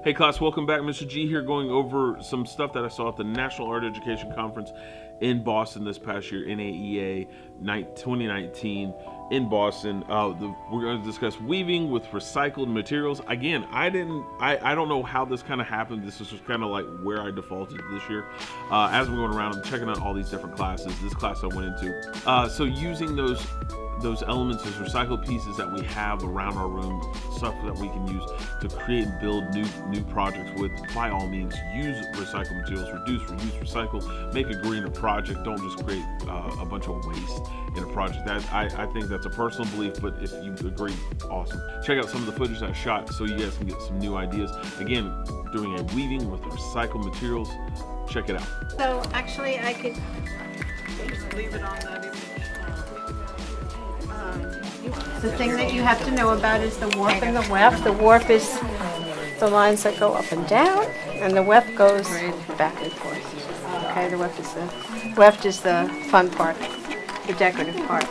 Hey class, welcome back. Mr.G here, going over some stuff that I saw at the National Art Education Conference in Boston this past year, NAEA 2019 in Boston. We're going to discuss weaving with recycled materials. Again, I don't know how this kind of happened. This is just kind of like where I defaulted this year. As we're going around, I'm checking out all these different classes. This class I went into. So using those elements, those recycled pieces that we have around our room, stuff that we can use to create and build new projects with. By all means, use recycled materials, reduce, reuse, recycle, make a greener project. Don't just create a bunch of waste in a project. That I think that's a personal belief, but if you agree, awesome. Check out some of the footage I shot so you guys can get some new ideas. Again, doing a weaving with recycled materials. Check it out. So actually I could just leave it on that image. The thing that you have to know about is the warp and the weft. The warp is the lines that go up and down, and the weft goes back and forth. Okay, the weft is the fun part, the decorative part.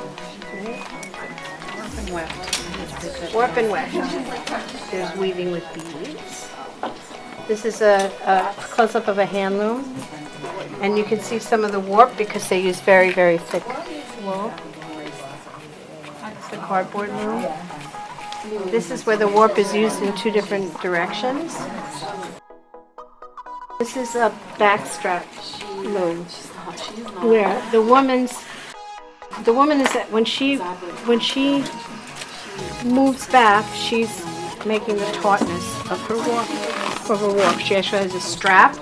Warp and weft. Warp and weft. There's weaving with beads. This is a close-up of a hand loom, and you can see some of the warp because they use very, very thick wool. The cardboard loom. This is where the warp is used in two different directions. This is a backstrap loom where the woman is that when she moves back, she's making the tautness of her warp. She actually has a strap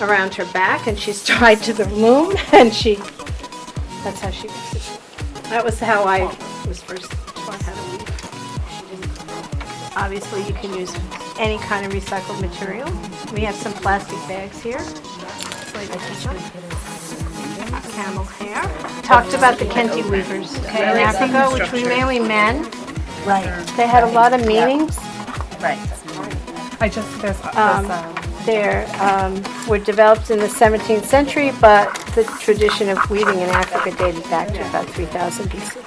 around her back and she's tied to the loom, and that's how she makes it. That was how I was first taught how to weave. Obviously, you can use any kind of recycled material. We have some plastic bags here. Camel hair. Talked about the Kenti weavers in Africa, which were mainly men. Right. They had a lot of meanings. Right. They were developed in the 17th century, but the tradition of weaving in Africa dated back to about 3000 BC.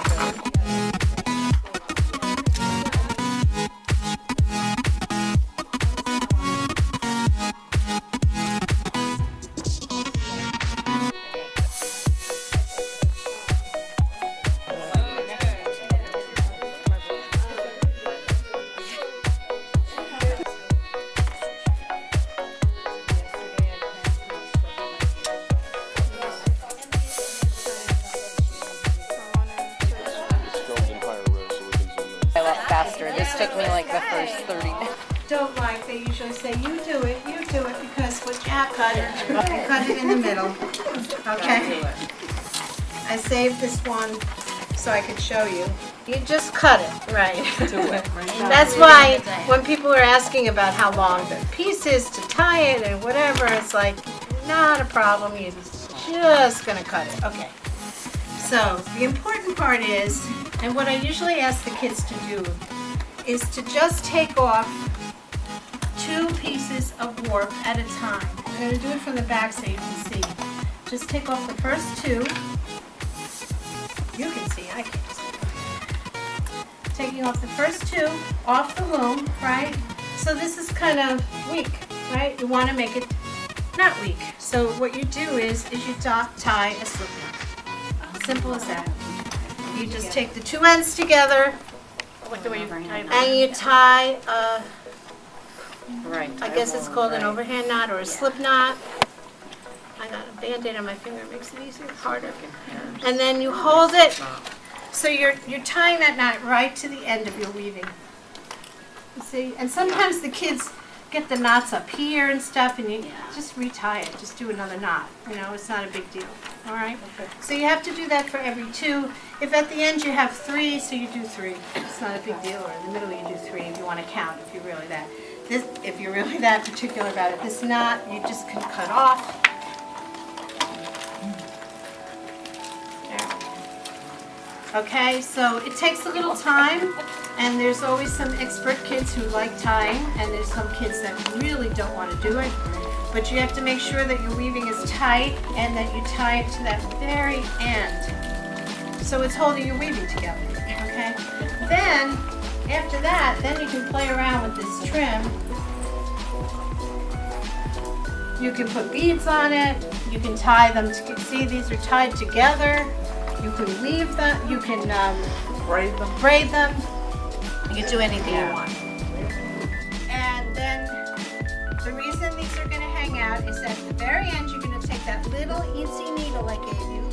Faster. This took me like the first 30 minutes. Don't like, they usually say, you do it, because what you have cut it, you cut it in the middle. Okay? I saved this one so I could show you. You just cut it, right? That's why when people are asking about how long the piece is to tie it and whatever, it's like, not a problem, you're just gonna cut it. Okay. So the important part is, and what I usually ask the kids to do, is to just take off 2 pieces of warp at a time. I'm going to do it from the back so you can see. Just take off the first 2. You can see, I can't see. Taking off the first 2 off the loom, right? So this is kind of weak, right? You want to make it not weak. So what you do is you tie a slip knot. Simple as that. You just take the 2 ends together, and you tie I guess it's called an overhand knot or a slip knot. I got a band-aid on my finger, it makes it easier, harder. And then you hold it, so you're tying that knot right to the end of your weaving. You see? And sometimes the kids get the knots up here and stuff, and you just retie it, just do another knot. You know, it's not a big deal. All right? Okay. So you have to do that for every 2. If at the end you have 3, so you do 3. It's not a big deal. Or in the middle you do 3 if you want to count, if you're really that particular about it. This knot you just can cut off. There. Okay, so it takes a little time, and there's always some expert kids who like tying, and there's some kids that really don't want to do it. But you have to make sure that your weaving is tight and that you tie it to that very end. So it's holding your weaving together, okay? Then, after that, then you can play around with this trim You can put beads on it. You can tie them. See, these are tied together. You can weave them. You can Braid them. braid them. You can do anything you want. And then the reason these are going to hang out is at the very end, you're going to take that little easy needle I gave you,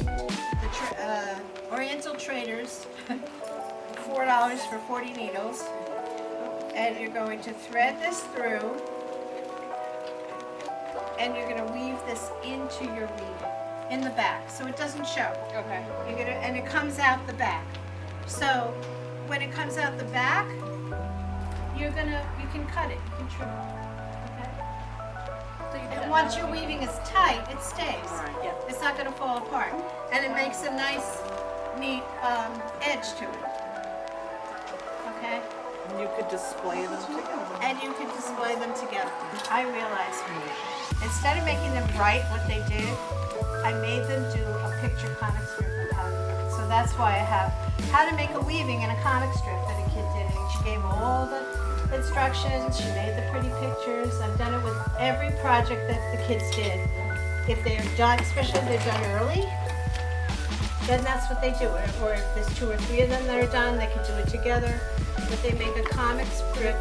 the Oriental Traders, $4 for 40 needles, and you're going to thread this through, and you're going to weave this into your weaving in the back, so it doesn't show. Okay. And it comes out the back. So when it comes out the back, you can cut it, you can trim it. And once your weaving is tight, it stays. Yeah. It's not going to fall apart. And it makes a nice, neat edge to it. Okay? And you could display them together. And you can display them together. I realized, instead of making them write what they did, I made them do a picture comic strip of how to do it. So that's why I have how to make a weaving in a comic strip that a kid did. And she gave all the instructions, she made the pretty pictures. I've done it with every project that the kids did. If they're done, especially if they're done early, then that's what they do. Or if there's 2 or 3 of them that are done, they can do it together. But they make a comic strip,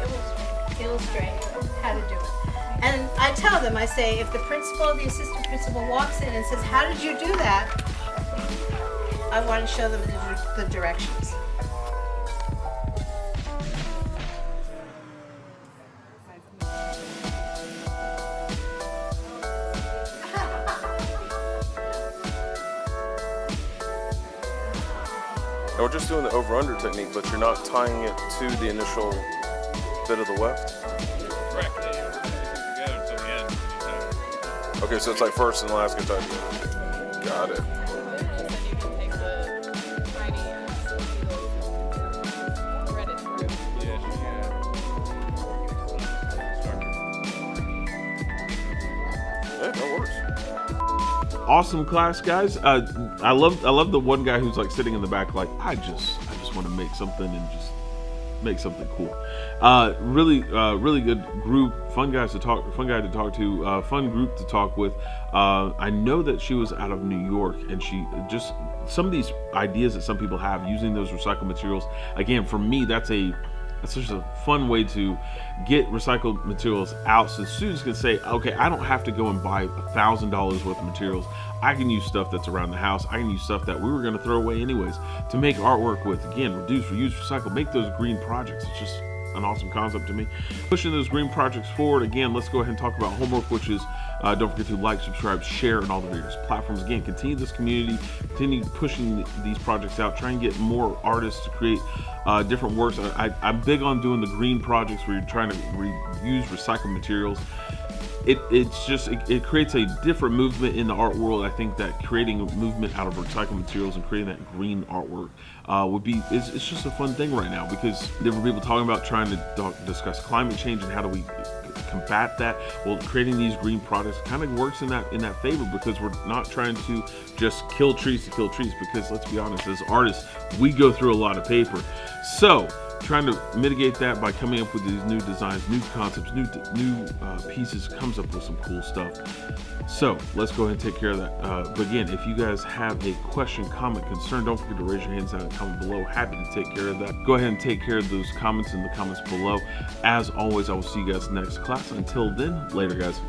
illustrate how to do it. And I tell them, I say, if the principal, the assistant principal walks in and says, how did you do that? I want to show them the directions. And we're just doing the over-under technique, but you're not tying it to the initial bit of the weft? Correct. Yeah, you put everything together until the end. Okay, so it's like first and last get tied together. Got it. Yeah, that works. Awesome class, guys. I love the one guy who's like sitting in the back, like I just want to make something and just make something cool. Really good group, fun guy to talk to, fun group to talk with. I know that she was out of New York, and she just some of these ideas that some people have using those recycled materials. Again, for me, that's just a fun way to get recycled materials out, so students can say, okay, I don't have to go and buy $1,000 worth of materials. I can use stuff that's around the house. I can use stuff that we were going to throw away anyways to make artwork with. Again, reduce, reuse, recycle, make those green projects. It's just an awesome concept to me. Pushing those green projects forward. Again, let's go ahead and talk about homework, which is don't forget to like, subscribe, share on all the various platforms. Again, continue this community, continue pushing these projects out, try and get more artists to create different works. I'm big on doing the green projects where you're trying to reuse recycled materials. It creates a different movement in the art world. I think that creating a movement out of recycled materials and creating that green artwork it's just a fun thing right now, because there were people talking about trying to discuss climate change and how do we combat that. Well, creating these green products kind of works in that favor, because we're not trying to just kill trees to kill trees, because let's be honest, as artists, we go through a lot of paper. So trying to mitigate that by coming up with these new designs, new concepts, new pieces, comes up with some cool stuff. So let's go ahead and take care of that. But again, if you guys have a question, comment, concern, don't forget to raise your hands down and comment below. Happy to take care of that. Go ahead and take care of those comments in the comments below. As always, I will see you guys next class. Until then, later guys.